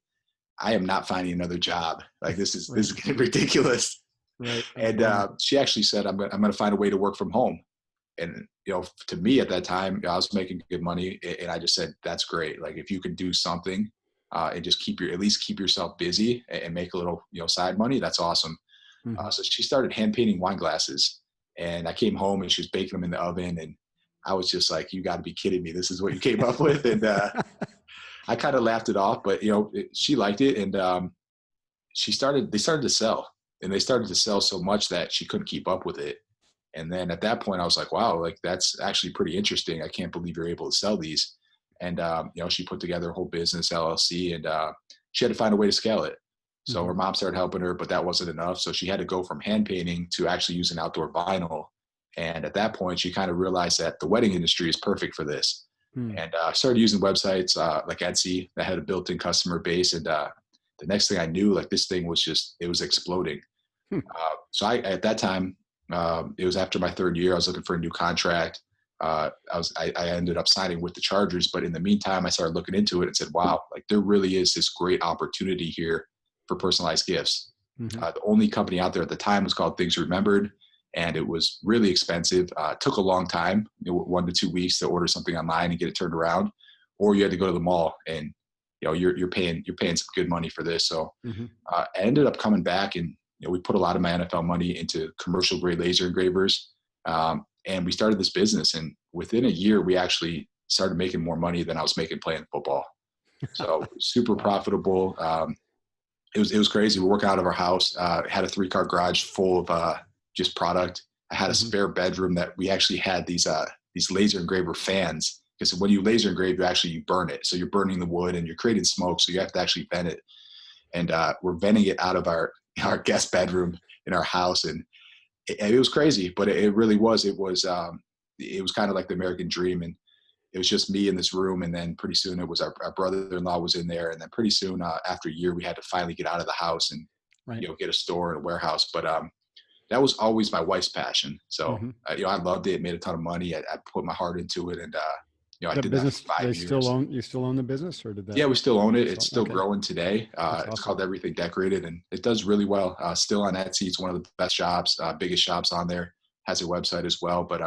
S2: I am not finding another job. Like this is getting ridiculous."
S1: Right.
S2: And she actually said, "I'm going to find a way to work from home." And to me at that time, I was making good money, and I just said, "That's great. Like if you could do something and just at least keep yourself busy and make a little side money, that's awesome." So she started hand painting wine glasses, and I came home and she was baking them in the oven, and I was just like, "You got to be kidding me! This is what you came up with?" And I kind of laughed it off, but she liked it, and they started to sell, and they started to sell so much that she couldn't keep up with it. And then at that point I was like, wow, like that's actually pretty interesting. I can't believe you're able to sell these. And she put together a whole business LLC, and she had to find a way to scale it. So her mom started helping her, but that wasn't enough. So she had to go from hand painting to actually using outdoor vinyl. And at that point, she kind of realized that the wedding industry is perfect for this. And started using websites like Etsy that had a built-in customer base. And the next thing I knew, like this thing was it was exploding. So at that time, it was after my 3rd year, I was looking for a new contract. I ended up signing with the Chargers, but in the meantime, I started looking into it and said, wow, like there really is this great opportunity here for personalized gifts. The only company out there at the time was called Things Remembered, and it was really expensive. It took a long time, 1 to 2 weeks to order something online and get it turned around, or you had to go to the mall and you're paying some good money for this. So I ended up coming back, and we put a lot of my NFL money into commercial grade laser engravers, and we started this business. And within a year, we actually started making more money than I was making playing football. So super profitable. It was crazy. We're working out of our house. Had a 3-car garage full of just product. I had a spare bedroom that we actually had these laser engraver fans, because when you laser engrave, you burn it. So you're burning the wood and you're creating smoke. So you have to actually vent it. And we're venting it out of our guest bedroom in our house. And it was crazy, but it really was. It was kind of like the American dream. And it was just me in this room. And then pretty soon it was our brother-in-law was in there. And then pretty soon after a year, we had to finally get out of the house and, get a store and a warehouse. But that was always my wife's passion. So, I loved it, made a ton of money. I put my heart into it. And, I did
S1: business,
S2: that for 5 years.
S1: You still own the business, or did that?
S2: Yeah, we still own it. It's still growing today. It's called Everything Decorated, and it does really well. Still on Etsy. It's one of the best shops, biggest shops on there. Has a website as well. But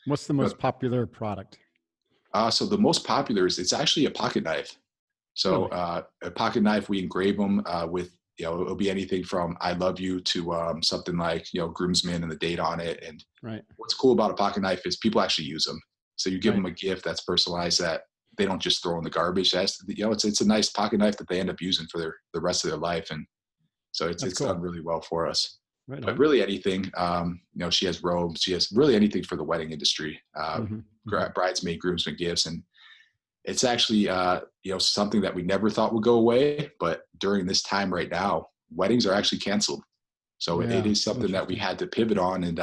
S1: what's the most popular product?
S2: So the most popular it's actually a pocket knife. So a pocket knife, we engrave them with, it'll be anything from "I love you" to something like, groomsmen and the date on it. And what's cool about a pocket knife is people actually use them. So you give them a gift that's personalized that they don't just throw in the garbage. It's a nice pocket knife that they end up using for the rest of their life. And so it's cool. Done really well for us. But really anything, she has robes, she has really anything for the wedding industry, bridesmaid, groomsmen gifts. And it's actually, something that we never thought would go away. But during this time right now, weddings are actually canceled. So
S1: Yeah,
S2: it is something that we had to pivot on. And,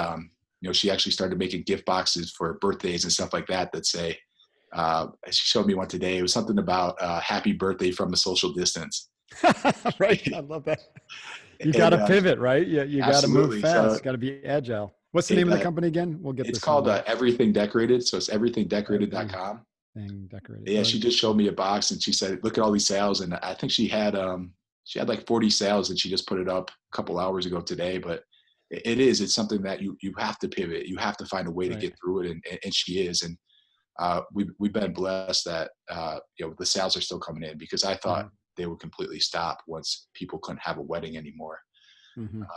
S2: she actually started making gift boxes for birthdays and stuff like that say, she showed me one today. It was something about happy birthday from a social distance.
S1: Right. I love that. You got to pivot, right? You got to move fast. So, got to be agile. What's the name of the company again? We'll get
S2: it's
S1: this.
S2: Called Everything Decorated. So it's everythingdecorated.com.
S1: Decorated.
S2: Yeah, she just showed me a box and she said, look at all these sales. And I think she had like 40 sales and she just put it up a couple hours ago today. But it's something that you have to pivot. You have to find a way to get through it. And she is. And we've been blessed that, the sales are still coming in, because I thought they would completely stop once people couldn't have a wedding anymore.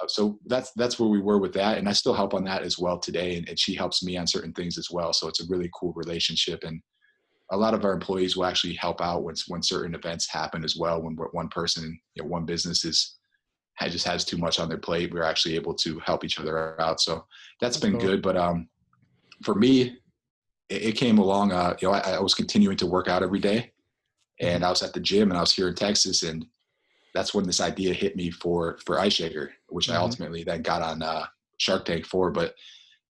S2: So that's where we were with that. And I still help on that as well today. And she helps me on certain things as well. So it's a really cool relationship. And a lot of our employees will actually help out when certain events happen as well. When one person, one business just has too much on their plate, we're actually able to help each other out. So that's been good. But for me, it came along, I was continuing to work out every day, and I was at the gym, and I was here in Texas, and that's when this idea hit me for Ice Shaker, which I ultimately then got on Shark Tank for. But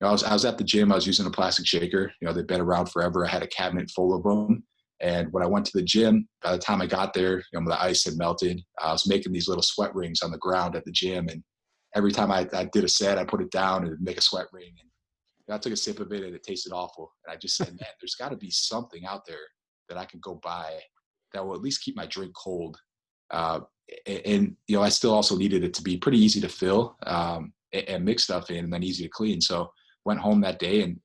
S2: I was at the gym. I was using a plastic shaker. They've been around forever. I had a cabinet full of them. And when I went to the gym, by the time I got there, the ice had melted. I was making these little sweat rings on the ground at the gym. And every time I did a set, I put it down and it'd make a sweat ring. And I took a sip of it and it tasted awful. And I just said, man, there's got to be something out there that I can go buy that will at least keep my drink cold. And I still also needed it to be pretty easy to fill and mix stuff in, and then easy to clean. So went home that day, and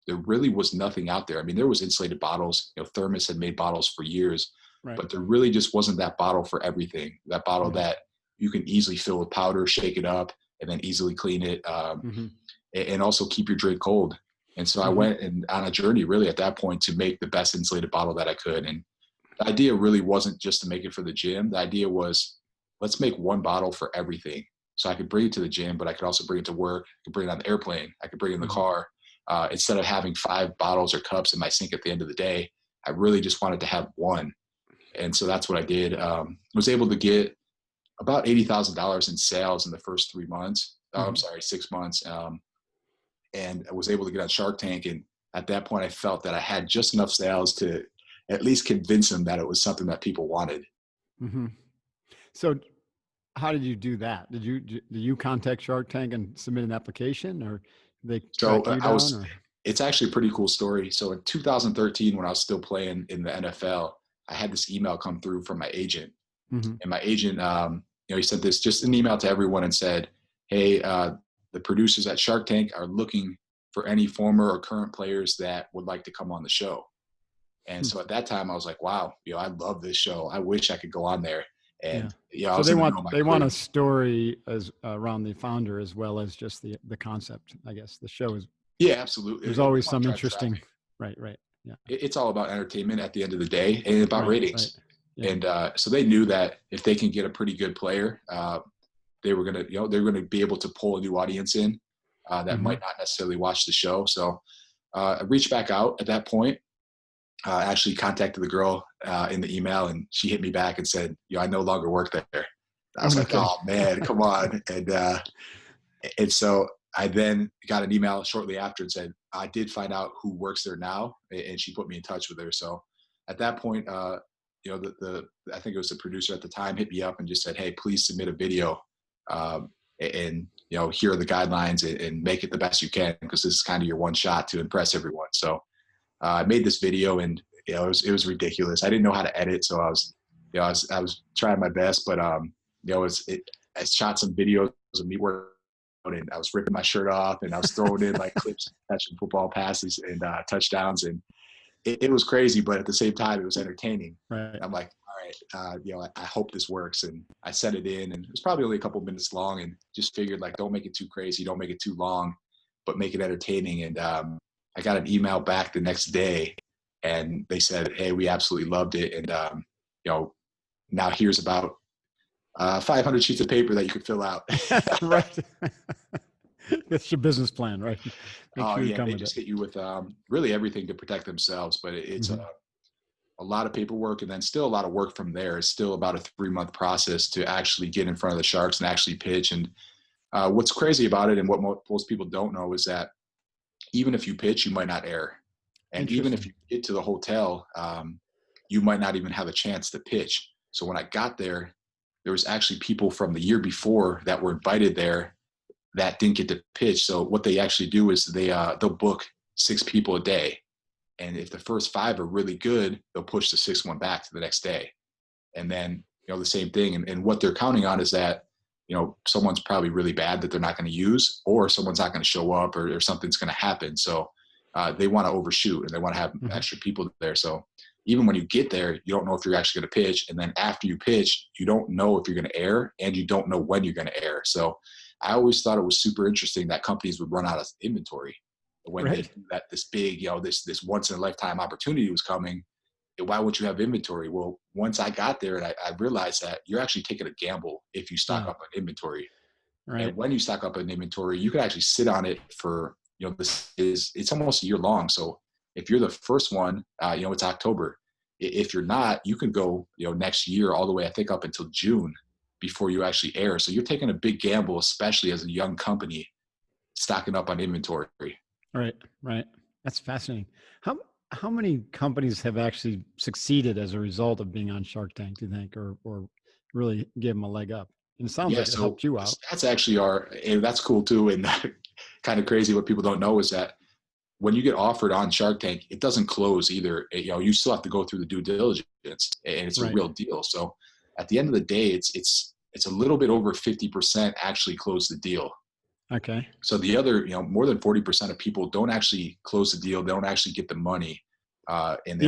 S2: there really was nothing out there. I mean, there was insulated bottles. Thermos had made bottles for years, but there really just wasn't that bottle for everything. That bottle that you can easily fill with powder, shake it up, and then easily clean it, and also keep your drink cold. And so I went on a journey really at that point to make the best insulated bottle that I could. And the idea really wasn't just to make it for the gym. The idea was, let's make one bottle for everything. So I could bring it to the gym, but I could also bring it to work. I could bring it on the airplane. I could bring it in the car. Instead of having 5 bottles or cups in my sink at the end of the day, I really just wanted to have one. And so that's what I did. Was able to get about $80,000 in sales in the first 3 months. I'm sorry, 6 months. And I was able to get on Shark Tank. And at that point, I felt that I had just enough sales to at least convince them that it was something that people wanted.
S1: So how did you do that? Did you contact Shark Tank and submit an application, or they track you down?
S2: It's actually a pretty cool story. So in 2013, when I was still playing in the NFL, I had this email come through from my agent. And my agent, he sent this just an email to everyone and said, hey, the producers at Shark Tank are looking for any former or current players that would like to come on the show. And so at that time I was like, wow, I love this show. I wish I could go on there. And
S1: so they want a story as around the founder as well as just the concept. I guess the show is.
S2: Yeah, absolutely.
S1: There's always some interesting. Right. Yeah.
S2: It's all about entertainment at the end of the day, and about ratings. And so they knew that if they can get a pretty good player, they were gonna, they're gonna be able to pull a new audience in that might not necessarily watch the show. So I reached back out at that point. Actually contacted the girl in the email, and she hit me back and said, I no longer work there. I was like, oh man, come on. And so I then got an email shortly after and said, I did find out who works there now. And she put me in touch with her. So at that point, I think it was the producer at the time, hit me up and just said, hey, please submit a video. And here are the guidelines, and make it the best you can, because this is kind of your one shot to impress everyone. So I made this video, and it was ridiculous. I didn't know how to edit, so I was trying my best, but I shot some videos of me working, and I was ripping my shirt off, and I was throwing in like clips, catching football passes and touchdowns, and it was crazy, but at the same time, it was entertaining.
S1: Right.
S2: I'm like, all right, I hope this works, and I set it in, and it was probably only a couple minutes long, and just figured like, don't make it too crazy, don't make it too long, but make it entertaining. And I got an email back the next day, and they said, hey, we absolutely loved it. And, now here's about 500 sheets of paper that you could fill out.
S1: Right. That's your business plan, right?
S2: They just hit you with really everything to protect themselves. But it's a lot of paperwork, and then still a lot of work from there. It's still about a 3-month process to actually get in front of the Sharks and actually pitch. And what's crazy about it, and what most people don't know, is that even if you pitch, you might not air. And even if you get to the hotel, you might not even have a chance to pitch. So when I got there, there was actually people from the year before that were invited there that didn't get to pitch. So what they actually do is they'll book 6 people a day. And if the first 5 are really good, they'll push the 6th one back to the next day. And then, the same thing. And what they're counting on is that, someone's probably really bad that they're not going to use, or someone's not going to show up, or something's going to happen. So they want to overshoot, and they want to have extra people there. So even when you get there, you don't know if you're actually going to pitch. And then after you pitch, you don't know if you're going to air, and you don't know when you're going to air. So I always thought it was super interesting that companies would run out of inventory when they knew that this big, this once in a lifetime opportunity was coming. Why would you have inventory? Well, once I got there, and I realized that you're actually taking a gamble if you stock up on inventory. Right. And when you stock up on inventory, you can actually sit on it for, it's almost a year long. So if you're the first one, it's October. If you're not, you can go, next year all the way, I think, up until June before you actually air. So you're taking a big gamble, especially as a young company, stocking up on inventory.
S1: Right. That's fascinating. How many companies have actually succeeded as a result of being on Shark Tank, do you think, or really give them a leg up? And it sounds like it helped you out.
S2: That's actually that's cool too. And kind of crazy, what people don't know is that when you get offered on Shark Tank, it doesn't close either. You still have to go through the due diligence, and it's a real deal. So at the end of the day, it's a little bit over 50% actually close the deal.
S1: Okay.
S2: So the other, more than 40% of people don't actually close the deal. They don't actually get the money. And they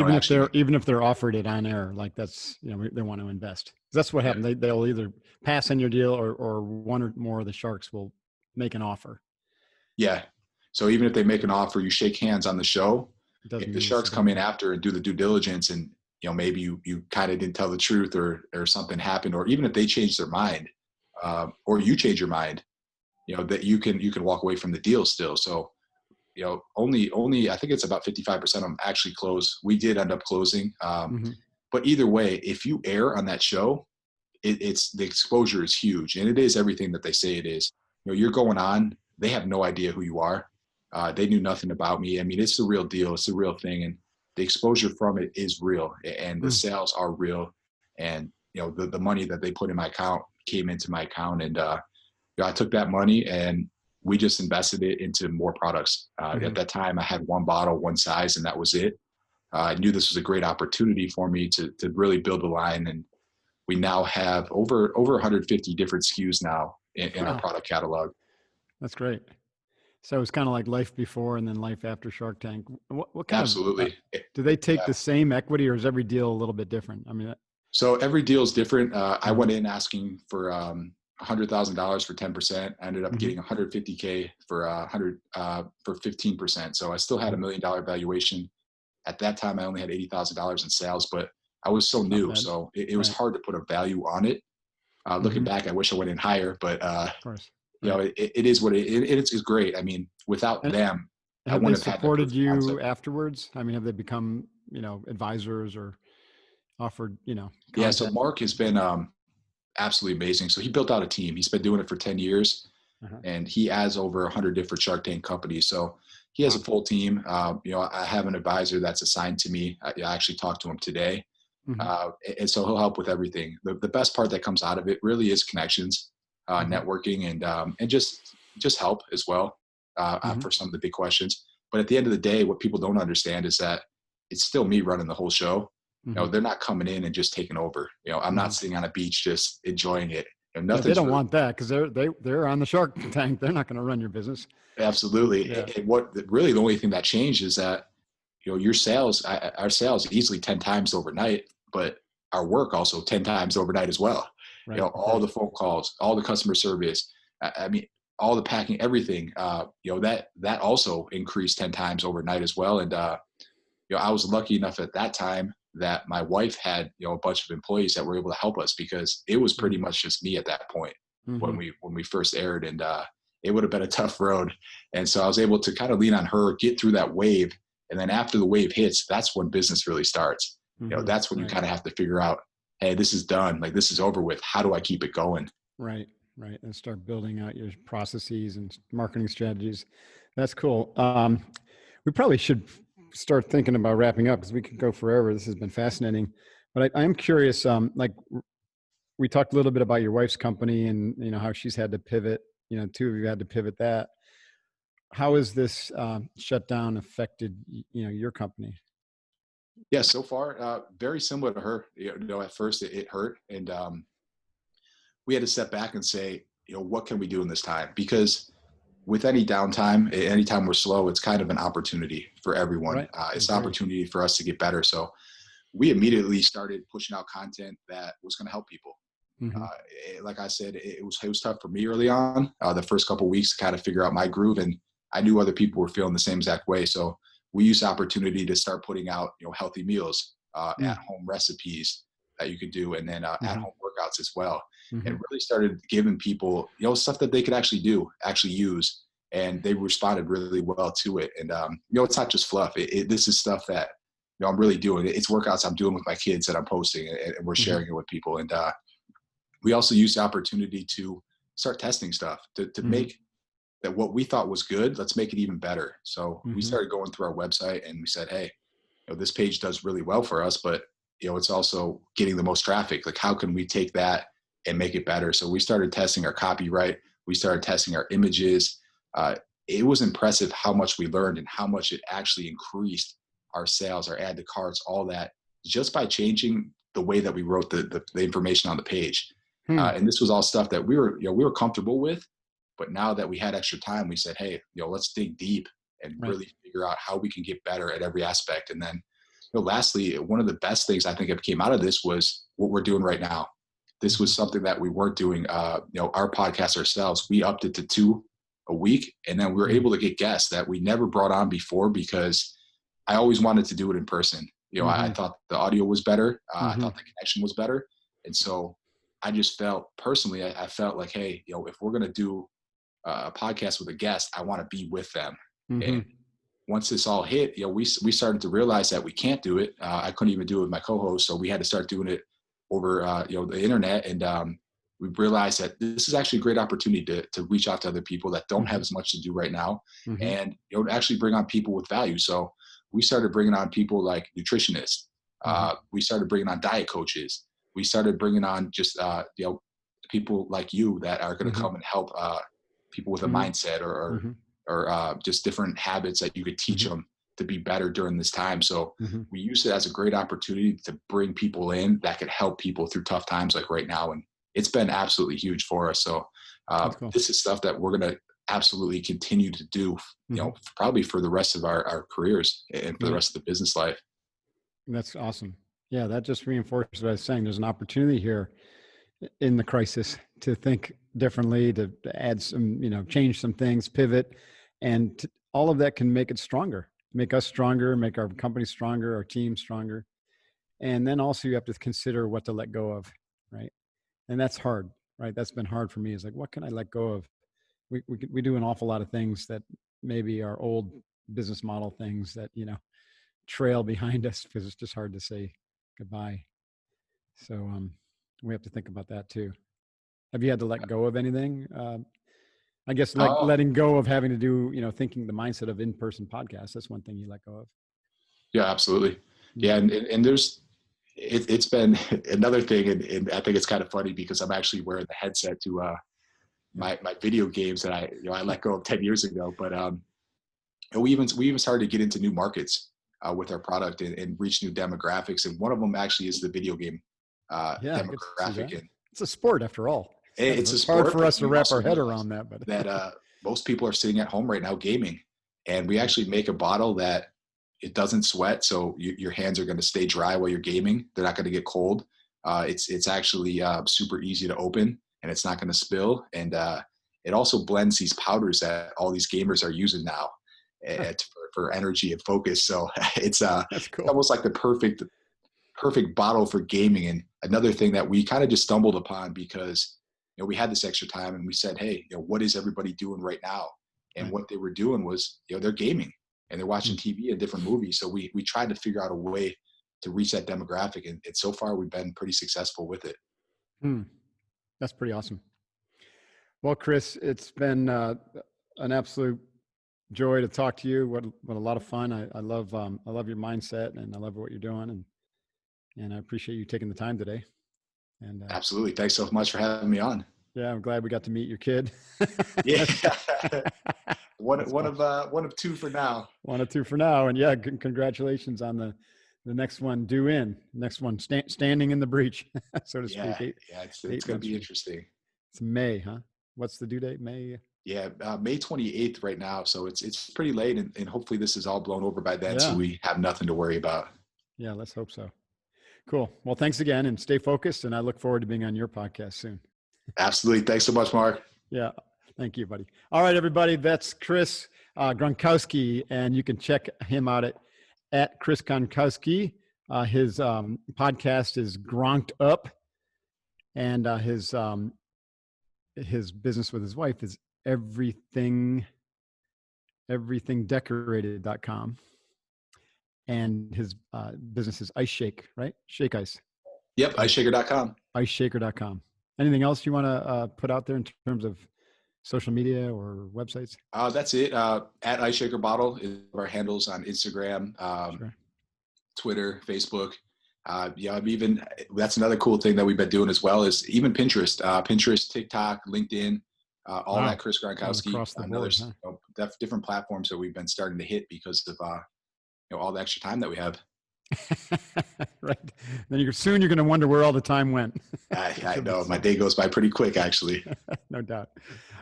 S1: even if they're offered it on air, like that's, they want to invest. That's what happened. They'll either pass on your deal, or one or more of the Sharks will make an offer.
S2: Yeah. So even if they make an offer, you shake hands on the show. If the Sharks come in after and do the due diligence, and maybe you kind of didn't tell the truth, or something happened, or even if they change their mind, or you change your mind, that you can walk away from the deal still. So, only I think it's about 55% of them actually close. We did end up closing. But either way, if you air on that show, it's the exposure is huge, and it is everything that they say it is. You're going on, they have no idea who you are. They knew nothing about me. I mean, it's the real deal. It's the real thing. And the exposure from it is real, and the sales are real. And, the money that they put in my account came into my account, and, I took that money and we just invested it into more products. At that time, I had one bottle, one size, and that was it. I knew this was a great opportunity for me to really build a line. And we now have over 150 different SKUs now in our product catalog.
S1: That's great. So it's kind of like life before and then life after Shark Tank. What kind
S2: Absolutely.
S1: Do they take the same equity, or is every deal a little bit different? I mean,
S2: so every deal is different. I went in asking for $100,000 for 10%. I ended up getting $150K for 15%. So I still had $1 million valuation. At that time, I only had $80,000 in sales, but I was so new, so it was hard to put a value on it. Looking back, I wish I went in higher, but
S1: of course.
S2: It is what it's great. I mean, without them, I wouldn't have
S1: supported you afterwards. I mean, have they become, advisors or offered,
S2: Yeah. So Mark has been absolutely amazing. So he built out a team. He's been doing it for 10 years, and he has over 100 different Shark Tank companies. So he has a full team. I have an advisor that's assigned to me. I actually talked to him today. And so he'll help with everything. The best part that comes out of it really is connections, networking, and just help as well for some of the big questions. But at the end of the day, what people don't understand is that it's still me running the whole show. They're not coming in and just taking over. I'm not sitting on a beach just enjoying it.
S1: They don't want that, because they're on the Shark Tank. They're not going to run your business.
S2: Absolutely. Yeah. And what really the only thing that changed is that your sales, our sales easily 10 times overnight, but our work also 10 times overnight as well. Right. All the phone calls, all the customer service, I mean, all the packing, everything, that also increased 10 times overnight as well. And, I was lucky enough at that time that my wife had, a bunch of employees that were able to help us, because it was pretty much just me at that point when we first aired, and it would have been a tough road. And so I was able to kind of lean on her, get through that wave. And then after the wave hits, that's when business really starts. that's when you kind of have to figure out, hey, this is done. Like, this is over with. How do I keep it going?
S1: Right. And start building out your processes and marketing strategies. That's cool. We probably should start thinking about wrapping up because we could go forever. This has been fascinating, but I am curious. Like, we talked a little bit about your wife's company and, how she's had to pivot, two of you had to pivot that. How has this shutdown affected, your company?
S2: Yeah, so far, very similar to her. At first it hurt, and we had to step back and say, what can we do in this time? Because with any downtime, anytime we're slow, it's kind of an opportunity for everyone.
S1: Right.
S2: It's an opportunity for us to get better. So we immediately started pushing out content that was going to help people. Like I said, it was tough for me early on, the first couple of weeks to kind of figure out my groove, and I knew other people were feeling the same exact way. So we used the opportunity to start putting out, healthy meals, at-home recipes that you could do, and then at-home workouts as well. And really started giving people, stuff that they could actually use, and they responded really well to it. And it's not just fluff. This is stuff that I'm really doing. It's workouts I'm doing with my kids that I'm posting, and we're sharing it with people. And we also used the opportunity to start testing stuff to make that what we thought was good, let's make it even better. So we started going through our website and we said, hey, this page does really well for us, but it's also getting the most traffic. Like, how can we take that and make it better? So we started testing our copyright. We started testing our images. It was impressive how much we learned and how much it actually increased our sales, our add to carts, all that, just by changing the way that we wrote the information on the page. And this was all stuff that we were comfortable with. But now that we had extra time, we said, hey, let's dig deep and really figure out how we can get better at every aspect. And then, lastly, one of the best things I think that came out of this was what we're doing right now. This was something that we weren't doing, our podcast ourselves. We upped it to 2 a week. And then we were able to get guests that we never brought on before because I always wanted to do it in person. I thought the audio was better. I thought the connection was better. And so I just felt personally, I felt like, hey, if we're going to do a podcast with a guest, I want to be with them. And once this all hit, we started to realize that we can't do it. I couldn't even do it with my co-host. So we had to start doing it over, the internet. And we realized that this is actually a great opportunity to reach out to other people that don't have as much to do right now, and actually bring on people with value. So we started bringing on people like nutritionists. We started bringing on diet coaches. We started bringing on just people like you that are going to come and help people with a mindset or just different habits that you could teach them to be better during this time. So we use it as a great opportunity to bring people in that could help people through tough times like right now. And it's been absolutely huge for us. So cool. This is stuff that we're going to absolutely continue to do, probably for the rest of our careers and for the rest of the business life.
S1: That's awesome. Yeah. That just reinforces what I was saying. There's an opportunity here in the crisis to think differently, to add some, change some things, pivot, and all of that can make it stronger, make us stronger, make our company stronger, our team stronger. And then also you have to consider what to let go of, right? And that's hard, right? That's been hard for me. Is like, what can I let go of? We do an awful lot of things that maybe are old business model things that, trail behind us because it's just hard to say goodbye. So we have to think about that too. Have you had to let go of anything? I guess letting go of having to do, thinking the mindset of in-person podcasts. That's one thing you let go of.
S2: Yeah, absolutely. Yeah. And it's been another thing. And I think it's kind of funny because I'm actually wearing the headset to my video games that I let go of 10 years ago. But we even started to get into new markets with our product and reach new demographics. And one of them actually is the video game demographic. And
S1: it's a sport after all.
S2: It's a sport.
S1: Hard for us to wrap our head around that, but
S2: that most people are sitting at home right now gaming, and we actually make a bottle that it doesn't sweat, so your hands are going to stay dry while you're gaming. They're not going to get cold. It's actually super easy to open, and it's not going to spill. And it also blends these powders that all these gamers are using now for energy and focus. So it's
S1: cool.
S2: Almost like the perfect bottle for gaming. And another thing that we kind of just stumbled upon because we had this extra time and we said, hey, what is everybody doing right now? And what they were doing was, they're gaming and they're watching TV and different movies. So we tried to figure out a way reach that demographic. And so far we've been pretty successful with it.
S1: That's pretty awesome. Well, Chris, it's been an absolute joy to talk to you. What a lot of fun. I love your mindset, and I love what you're doing, and I appreciate you taking the time today. And
S2: absolutely. Thanks so much for having me on.
S1: Yeah, I'm glad we got to meet your kid.
S2: Yeah. one of two for now.
S1: One of two for now. And yeah, congratulations on the next one due in. Next one standing in the breach, so to speak.
S2: It's going to be interesting.
S1: It's May, huh? What's the due date? May?
S2: Yeah, May 28th right now. So it's pretty late, and hopefully this is all blown over by then, so we have nothing to worry about. Yeah,
S1: let's hope so. Cool. Well, thanks again, and stay focused, and I look forward to being on your podcast soon.
S2: Absolutely. Thanks so much, Mark.
S1: Yeah. Thank you, buddy. All right, everybody. That's Chris Gronkowski, and you can check him out at Chris Gronkowski. His podcast is Gronk'd Up, and his business with his wife is everythingdecorated.com. And his business is Ice Shake, right? Shake Ice.
S2: Yep, iceshaker.com.
S1: Iceshaker.com. Anything else you want to put out there in terms of social media or websites?
S2: That's it. At Iceshaker Bottle is our handles on Instagram,
S1: Sure.
S2: Twitter, Facebook. That's another cool thing that we've been doing as well is even Pinterest, TikTok, LinkedIn, all that Chris Gronkowski.
S1: Across the board,
S2: different platforms that we've been starting to hit because of all the extra time that we have.
S1: Right. Then you're going to wonder where all the time went.
S2: I know. My day goes by pretty quick, actually.
S1: No doubt.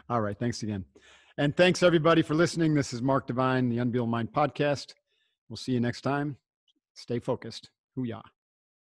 S1: All right. Thanks again. And thanks everybody for listening. This is Mark Devine, the Unbeatable Mind podcast. We'll see you next time. Stay focused. Hoo-yah.